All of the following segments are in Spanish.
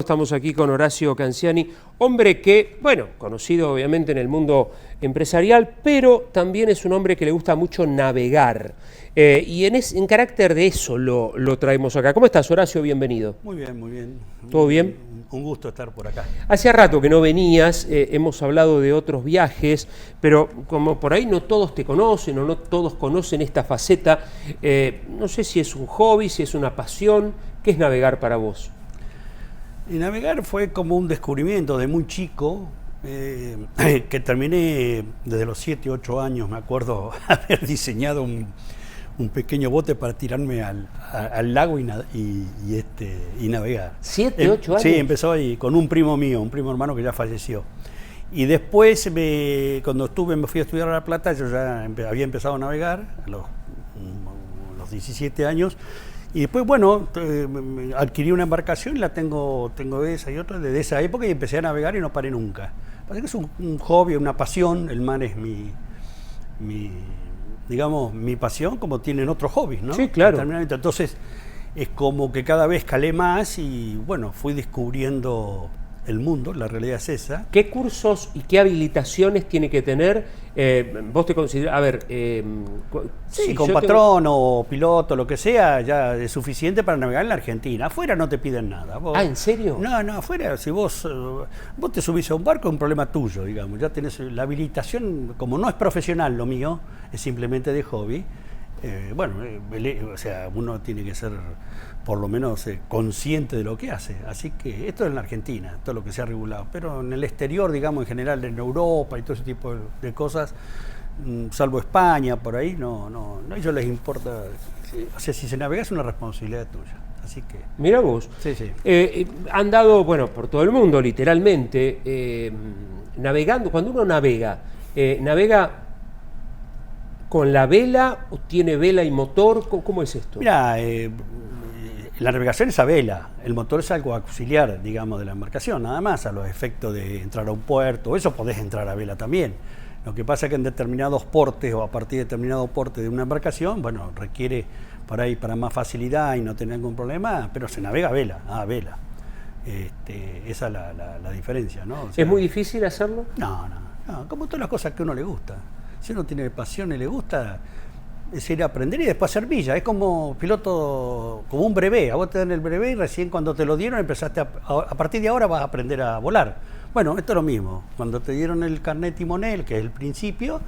Estamos aquí con Horacio Canciani, hombre que, bueno, conocido obviamente en el mundo empresarial, pero también es un hombre que le gusta mucho navegar. Y en carácter de eso lo traemos acá. ¿Cómo estás, Horacio? Bienvenido. Muy bien, muy bien. ¿Todo bien? Un gusto estar por acá. Hacía rato que no venías, hemos hablado de otros viajes, pero como por ahí no todos te conocen o no todos conocen esta faceta, no sé si es un hobby, si es una pasión. ¿Qué es navegar para vos? Y navegar fue como un descubrimiento de muy chico, que terminé desde los 7, 8 años, me acuerdo haber diseñado un pequeño bote para tirarme al lago y navegar. ¿7, 8 años? Sí, empezó ahí con un primo mío, un primo hermano que ya falleció. Y después, cuando me fui a estudiar a La Plata, yo ya había empezado a navegar a los 17 años. Y después, bueno, adquirí una embarcación y la tengo esa y otra desde esa época y empecé a navegar y no paré nunca. Parece que es un hobby, una pasión. El mar es digamos, mi pasión, como tienen otros hobbies, ¿no? Sí, claro. Entonces, es como que cada vez calé más y, bueno, fui descubriendo el mundo, la realidad es esa. ¿Qué cursos y qué habilitaciones tiene que tener? Vos te considerás, a ver... sí, con patrón o piloto, lo que sea, ya es suficiente para navegar en la Argentina. Afuera no te piden nada. Vos, ¿en serio? No, afuera, si vos te subís a un barco, es un problema tuyo, digamos. Ya tenés la habilitación, como no es profesional lo mío, es simplemente de hobby. O sea, uno tiene que ser por lo menos consciente de lo que hace. Así que esto es en la Argentina, todo lo que se ha regulado. Pero en el exterior, digamos, en general, en Europa y todo ese tipo de cosas, salvo España, por ahí, no a ellos les importa. O sea, si se navega es una responsabilidad tuya. Así que... Mira vos. Sí, sí. Han dado, bueno, por todo el mundo, literalmente, navegando. Cuando uno navega, ¿navega con la vela o tiene vela y motor? ¿Cómo es esto? Mira, la navegación es a vela, el motor es algo auxiliar, digamos, de la embarcación, nada más, a los efectos de entrar a un puerto, eso podés entrar a vela también. Lo que pasa es que en determinados portes o a partir de determinado porte de una embarcación, bueno, requiere para más facilidad y no tener ningún problema, pero se navega a vela. Esa es la diferencia, ¿no? O sea, ¿es muy difícil hacerlo? No, como todas las cosas que a uno le gusta. Si uno tiene pasión y le gusta, es ir a aprender y después hacer milla. Es como piloto, como un brevet. A vos te dan el brevet y recién cuando te lo dieron empezaste a partir de ahora vas a aprender a volar. Bueno, esto es lo mismo. Cuando te dieron el carnet timonel, que es el principio,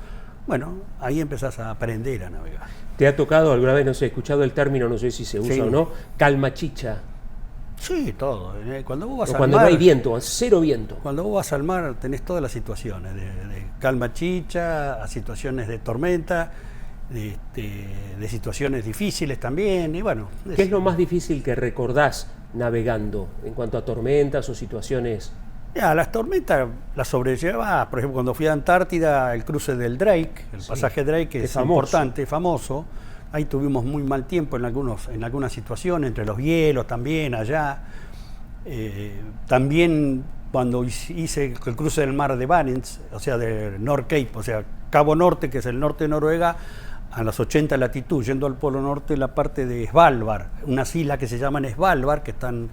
bueno, ahí empezás a aprender a navegar. ¿Te ha tocado alguna vez, no sé, escuchado el término, no sé si se usa sí. o no, calmachicha? Sí, todo. Cuando vos vas cuando al mar, no hay viento, cero viento. Cuando vos vas al mar tenés todas las situaciones, de calma chicha, a situaciones de tormenta, de situaciones difíciles también, y bueno. ¿Qué es lo más difícil que recordás navegando en cuanto a tormentas o situaciones? Ya, las tormentas las sobrellevas, por ejemplo, cuando fui a Antártida, el cruce del Drake, el pasaje Drake es importante, famoso. Ahí tuvimos muy mal tiempo en algunas situaciones, entre los hielos también, allá. También cuando hice el cruce del mar de Barents, o sea, de North Cape, o sea, Cabo Norte, que es el norte de Noruega, a las 80 latitud, yendo al polo norte, la parte de Svalbard, unas islas que se llaman Svalbard, que están,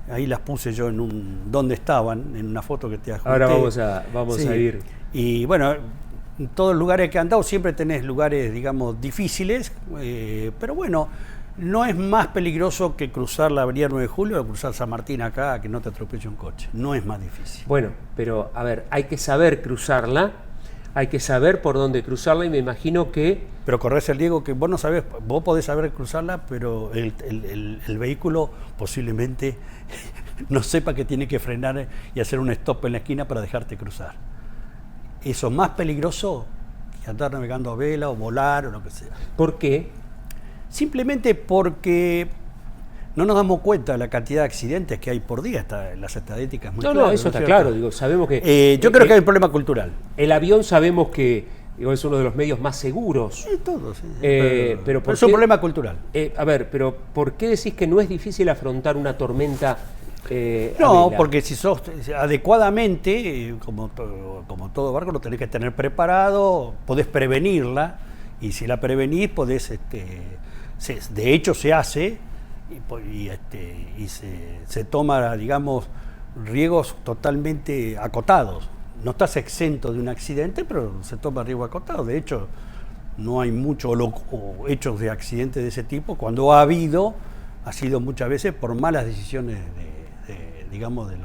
ahí las puse yo donde estaban, en una foto que te adjunté. Ahora vamos a ir. Y bueno, en todos los lugares que he andado siempre tenés lugares, digamos, difíciles, pero bueno, no es más peligroso que cruzar la avenida 9 de Julio o cruzar San Martín acá, que no te atropelle un coche. No es más difícil. Bueno, pero a ver, hay que saber cruzarla, hay que saber por dónde cruzarla y me imagino que... Pero corres el riesgo que vos no sabés, vos podés saber cruzarla, pero el vehículo posiblemente no sepa que tiene que frenar y hacer un stop en la esquina para dejarte cruzar. Eso es más peligroso que andar navegando a vela o volar o lo que sea. ¿Por qué? Simplemente porque no nos damos cuenta de la cantidad de accidentes que hay por día. Las estadísticas muy claras. No, eso está claro. Digo, sabemos que... yo creo que hay un problema cultural. El avión sabemos que es uno de los medios más seguros. Todo, sí. Pero es un problema cultural. A ver, pero ¿por qué decís que no es difícil afrontar una tormenta? No, porque si sos adecuadamente, como todo barco, lo tenés que tener preparado, podés prevenirla, y si la prevenís, podés, de hecho se hace, y se toma, digamos, riesgos totalmente acotados. No estás exento de un accidente, pero se toma riesgo acotado. De hecho, no hay muchos hechos de accidentes de ese tipo. Cuando ha habido, ha sido muchas veces por malas decisiones digamos, del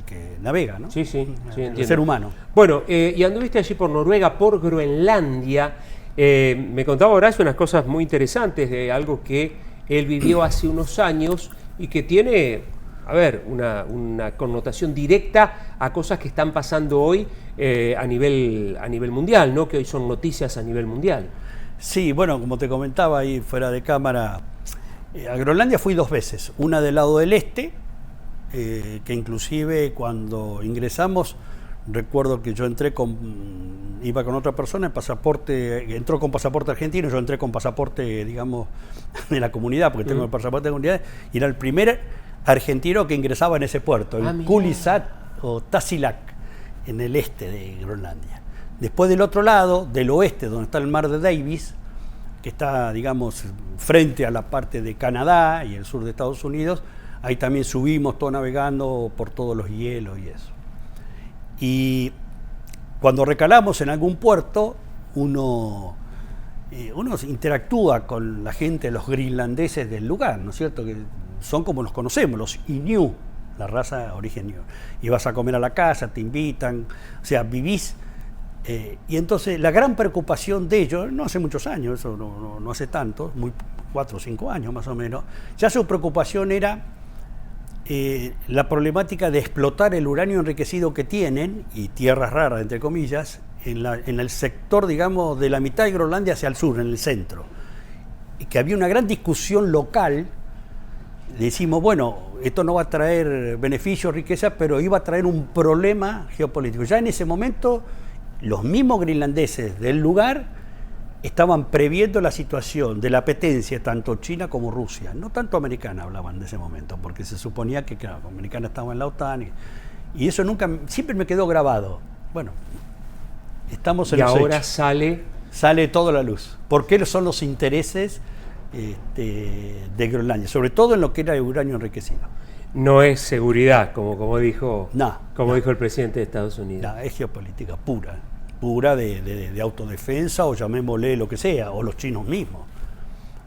que navega, ¿no? Sí, sí, sí, el ser humano. Bueno, y anduviste allí por Noruega, por Groenlandia. Me contaba Horacio unas cosas muy interesantes de algo que él vivió hace unos años y que tiene, a ver, una connotación directa a cosas que están pasando hoy a nivel mundial, ¿no? Que hoy son noticias a nivel mundial. Sí, bueno, como te comentaba ahí fuera de cámara, a Groenlandia fui 2 veces. Una del lado del este, que inclusive cuando ingresamos, recuerdo que yo iba con otra persona, el pasaporte, entró con pasaporte argentino, yo entré con pasaporte, digamos, de la comunidad, porque tengo el pasaporte de la comunidad, y era el primer argentino que ingresaba en ese puerto, el Kulisat o Tasiilaq, en el este de Groenlandia. Después del otro lado, del oeste, donde está el mar de Davis, que está, digamos, frente a la parte de Canadá y el sur de Estados Unidos, ahí también subimos todo navegando por todos los hielos y eso. Y cuando recalamos en algún puerto, uno interactúa con la gente, los groenlandeses del lugar, ¿no es cierto? Que son como los conocemos, los Inuit, la raza origen Inuit. Y vas a comer a la casa, te invitan, o sea, vivís. Y entonces la gran preocupación de ellos, no hace muchos años, eso no hace tanto, 4 o 5 años más o menos, ya su preocupación era la problemática de explotar el uranio enriquecido que tienen, y tierras raras, entre comillas, en el sector, digamos, de la mitad de Groenlandia hacia el sur, en el centro. Y que había una gran discusión local. Decimos, bueno, esto no va a traer beneficios, riqueza, pero iba a traer un problema geopolítico. Ya en ese momento, los mismos groenlandeses del lugar estaban previendo la situación de la apetencia, tanto China como Rusia, no tanto americana hablaban de ese momento, porque se suponía que, claro, americana estaba en la OTAN, y eso siempre me quedó grabado. Bueno, estamos en y los ahora hechos. Sale todo a la luz. ¿Por qué son los intereses de Groenlandia? Sobre todo en lo que era el uranio enriquecido. No es seguridad, como dijo el presidente de Estados Unidos. No, es geopolítica pura de autodefensa, o llamémosle lo que sea, o los chinos mismos,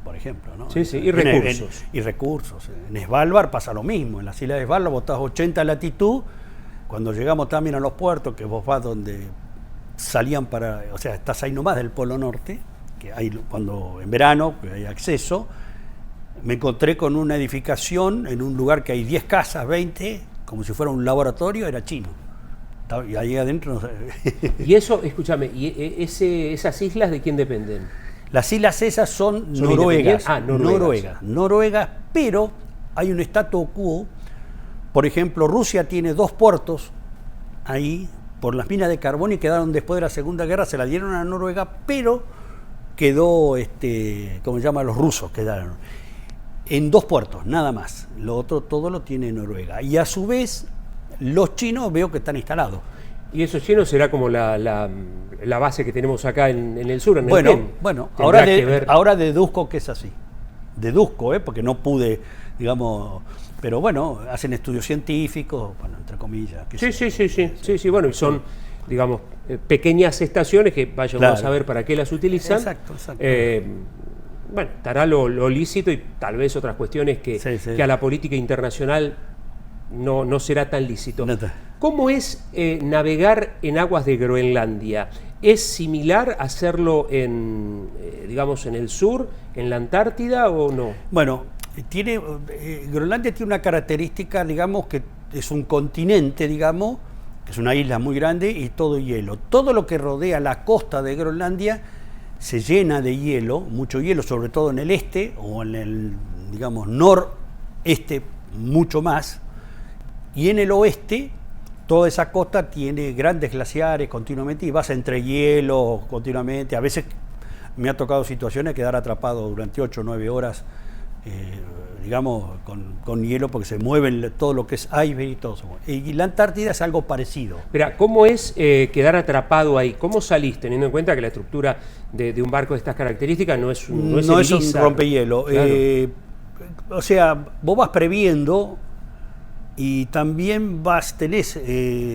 por ejemplo, ¿no? Sí, sí, y recursos. Y recursos. En Svalbard pasa lo mismo. En las islas de Svalbard vos estás 80 latitud. Cuando llegamos también a los puertos, que vos vas donde salían o sea, estás ahí nomás del Polo Norte, que hay cuando en verano, que hay acceso, me encontré con una edificación en un lugar que hay 10 casas, 20, como si fuera un laboratorio, era chino. Y ahí adentro... Y eso, escúchame, ¿y esas islas de quién dependen? Las islas esas son noruegas. Noruegas, pero hay un statu quo. Por ejemplo, Rusia tiene 2 puertos ahí por las minas de carbón, y quedaron después de la Segunda Guerra, se la dieron a Noruega, pero quedó, como se llama, los rusos quedaron en 2 puertos, nada más. Lo otro todo lo tiene Noruega. Y a su vez, los chinos veo que están instalados. ¿Y esos chinos será como la base que tenemos acá en el sur, en el Nen? Bueno, ahora deduzco que es así. Deduzco, porque no pude, digamos... Pero bueno, hacen estudios científicos, bueno, entre comillas. Sí, bueno, y son, digamos, pequeñas estaciones que vamos a ver para qué las utilizan. Exacto. Bueno, estará lo lícito y tal vez otras cuestiones que a la política internacional no será tan lícito. ¿Cómo es navegar en aguas de Groenlandia? ¿Es similar hacerlo digamos, en el sur, en la Antártida, o no? Bueno, Groenlandia tiene una característica, digamos, que es un continente, digamos, que es una isla muy grande y todo hielo. Todo lo que rodea la costa de Groenlandia se llena de hielo, mucho hielo, sobre todo en el este, o en el, digamos, noreste, mucho más. Y en el oeste, toda esa costa tiene grandes glaciares continuamente, y vas entre hielo continuamente. A veces me ha tocado situaciones de quedar atrapado durante 8 o 9 horas, digamos, con hielo, porque se mueven todo lo que es iceberg y todo eso. Y la Antártida es algo parecido. Pero, ¿cómo es quedar atrapado ahí? ¿Cómo salís, teniendo en cuenta que la estructura de un barco de estas características no es un rompehielo? Claro. O sea, vos vas previendo y también tenés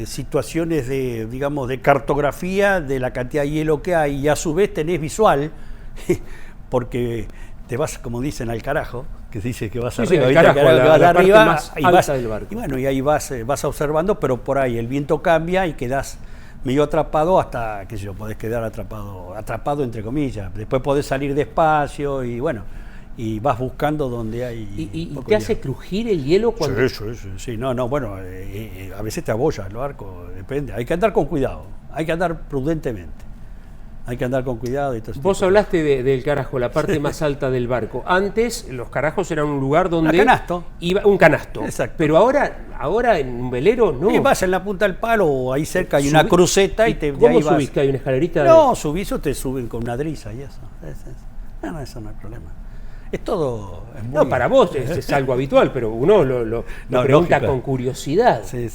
situaciones de, digamos, de cartografía de la cantidad de hielo que hay, y a su vez tenés visual, porque te vas, como dicen, al carajo, que dice que vas Sí, arriba, al ¿viste? carajo, Vas la parte arriba, más y alta del barco. y bueno, y ahí vas observando, pero por ahí el viento cambia y quedás medio atrapado hasta, qué sé yo, podés quedar atrapado entre comillas. Después podés salir despacio y bueno, y vas buscando donde hay. ¿Y poco te hace hielo. crujir el hielo cuando...? Sí, no, bueno, a veces te abolla el barco, depende. Hay que andar con cuidado, hay que andar prudentemente. Hay que andar con cuidado y todo eso. Vos hablaste del carajo, la parte más alta del barco. Antes los carajos eran un lugar donde... canasto. Iba, un canasto. Exacto. Pero ahora en un velero no. Y vas en la punta del palo o ahí cerca hay una cruceta y de ¿Cómo ahí subís? vas. ¿Que hay una escalerita? No, subís o te suben con una driza y eso. No, eso no hay problema. Es todo... Es muy... No, para vos es algo habitual, pero uno lo pregunta lógico. con curiosidad. Sí.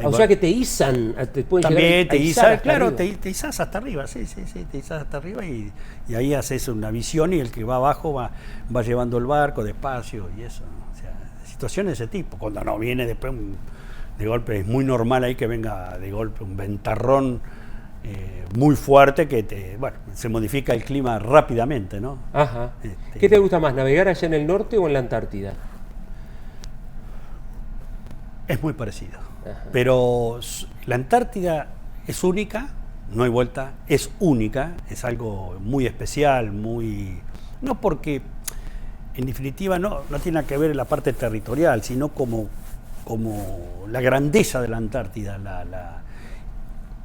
O sea que te izan, te pueden también llegar a te izar izas, hasta claro, arriba. te izas hasta arriba, sí, te izas hasta arriba y ahí haces una visión y el que va abajo va llevando el barco despacio y eso, ¿no? O sea, situaciones de ese tipo. Cuando no viene después de golpe, es muy normal ahí que venga de golpe un ventarrón muy fuerte que se modifica el clima rápidamente, ¿no? Ajá. ¿Qué te gusta más, navegar allá en el norte o en la Antártida? Es muy parecido. Ajá. Pero la Antártida es única, no hay vuelta, es única, es algo muy especial, no porque, en definitiva, no tiene nada que ver en la parte territorial, sino como la grandeza de la Antártida,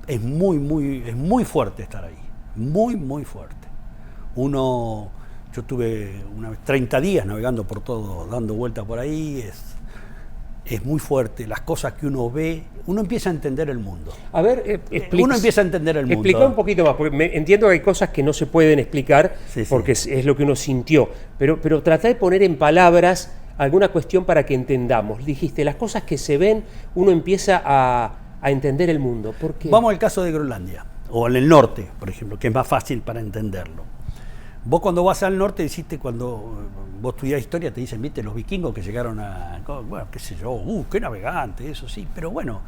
es muy fuerte estar ahí, muy fuerte. Yo tuve 30 días navegando por todo, dando vueltas por ahí, es muy fuerte, las cosas que uno ve, uno empieza a entender el mundo. A ver, uno empieza a entender el mundo. Explica un poquito más, porque entiendo que hay cosas que no se pueden explicar, Sí. porque es lo que uno sintió, pero trata de poner en palabras alguna cuestión para que entendamos. Dijiste, las cosas que se ven, uno empieza a entender el mundo. ¿Por qué? Vamos al caso de Groenlandia, o en el norte, por ejemplo, que es más fácil para entenderlo. Vos cuando vas al norte, cuando vos estudiás historia, te dicen, viste, los vikingos que llegaron bueno, qué sé yo, qué navegante, eso sí, pero bueno,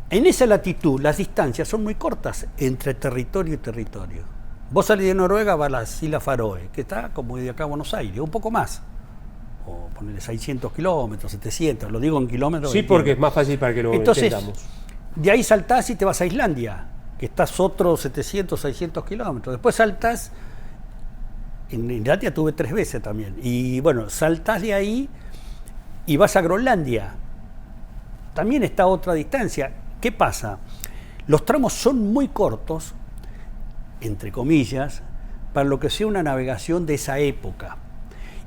en esa latitud las distancias son muy cortas entre territorio y territorio. Vos salís de Noruega, vas a las Islas Faroe, que está como de acá a Buenos Aires, un poco más, o ponerle 600 kilómetros, 700, lo digo en kilómetros. Sí, porque es más fácil para que lo entendamos. Entonces, de ahí saltás y te vas a Islandia, que estás otros 700, 600 kilómetros. Después saltás, en Islandia tuve 3 veces también, y bueno, saltás de ahí y vas a Groenlandia. También está a otra distancia. ¿Qué pasa? Los tramos son muy cortos, entre comillas, para lo que sea una navegación de esa época.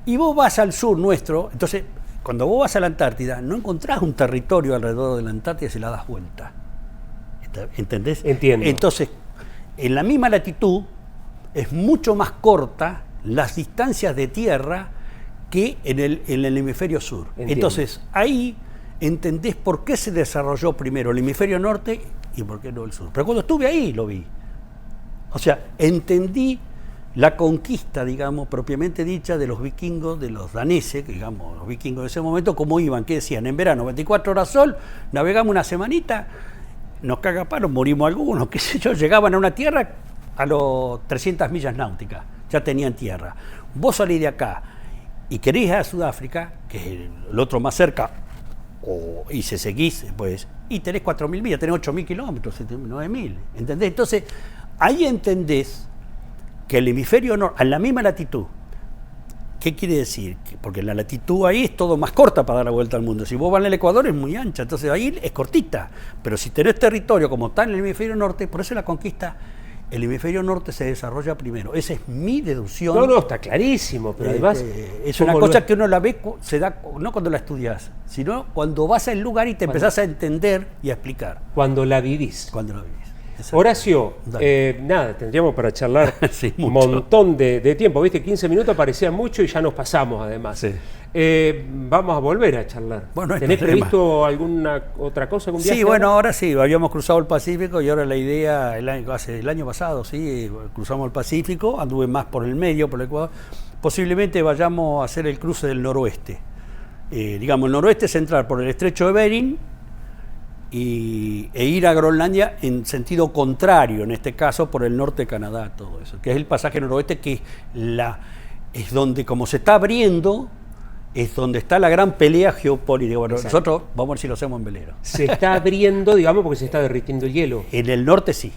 Y vos vas al sur nuestro, entonces, cuando vos vas a la Antártida, no encontrás un territorio alrededor de la Antártida si la das vuelta. ¿Entendés? Entiendo. Entonces, en la misma latitud, es mucho más corta las distancias de tierra que en el hemisferio sur. Entiendo. Entonces, ahí entendés por qué se desarrolló primero el hemisferio norte y por qué no el sur. Pero cuando estuve ahí lo vi. O sea, entendí la conquista, digamos, propiamente dicha de los vikingos, de los daneses, que, digamos, los vikingos de ese momento, cómo iban, qué decían, en verano, 24 horas sol, navegamos una semanita, nos caga palo, morimos algunos, qué sé yo, llegaban a una tierra a los 300 millas náuticas, ya tenían tierra. Vos salís de acá y querés ir a Sudáfrica, que es el otro más cerca, y se seguís, pues, y tenés 4.000 millas, tenés 8.000 kilómetros, 9.000, ¿entendés? Entonces, ahí entendés que el hemisferio norte, en la misma latitud, ¿qué quiere decir? Porque la latitud ahí es todo más corta para dar la vuelta al mundo. Si vos vas al Ecuador es muy ancha, entonces ahí es cortita. Pero si tenés territorio como está en el hemisferio norte, por eso la conquista, el hemisferio norte se desarrolla primero. Esa es mi deducción. No, está clarísimo, pero además... es una cosa que uno la ve, se da no cuando la estudias, sino cuando vas al lugar y te empezás a entender y a explicar. Cuando la vivís. Cuando la vivís. Horacio, nada, tendríamos para charlar Sí, un mucho. montón de tiempo, ¿viste? 15 minutos parecía mucho y ya nos pasamos además. Sí. Vamos a volver a charlar. Bueno, no hay ¿Tenés problema. previsto alguna otra cosa? ¿Algún viaje Sí, bueno, ahora? ahora sí, habíamos cruzado el Pacífico y ahora la idea, el año pasado, sí, cruzamos el Pacífico, anduve más por el medio, por el Ecuador, posiblemente vayamos a hacer el cruce del noroeste, digamos, el noroeste central por el estrecho de Bering e ir a Groenlandia en sentido contrario, en este caso por el norte de Canadá, todo eso, que es el pasaje noroeste, que es donde, como se está abriendo, es donde está la gran pelea geopolítica. Bueno, nosotros vamos a ver si lo hacemos en velero. Se está abriendo, digamos, porque se está derritiendo el hielo. En el norte sí,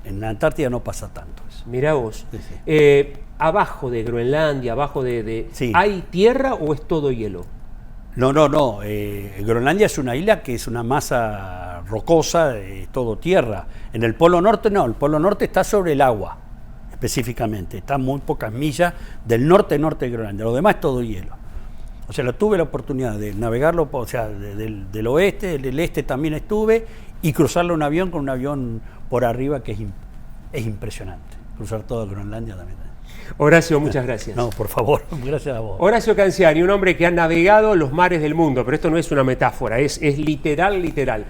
en la Antártida no pasa tanto eso. Mirá vos. Sí, sí. Abajo de Groenlandia, abajo Sí. ¿hay tierra o es todo hielo? No. Groenlandia es una isla que es una masa rocosa, es todo tierra. En el Polo Norte no, el Polo Norte está sobre el agua, específicamente. Está a muy pocas millas del norte de Groenlandia. Lo demás es todo hielo. O sea, tuve la oportunidad de navegarlo, o sea, del oeste, del este también estuve, y cruzarlo en un avión con un avión por arriba que es impresionante. Cruzar toda Groenlandia también. Horacio, muchas gracias. No, por favor, gracias a vos. Horacio Canziani, un hombre que ha navegado los mares del mundo, pero esto no es una metáfora, es literal.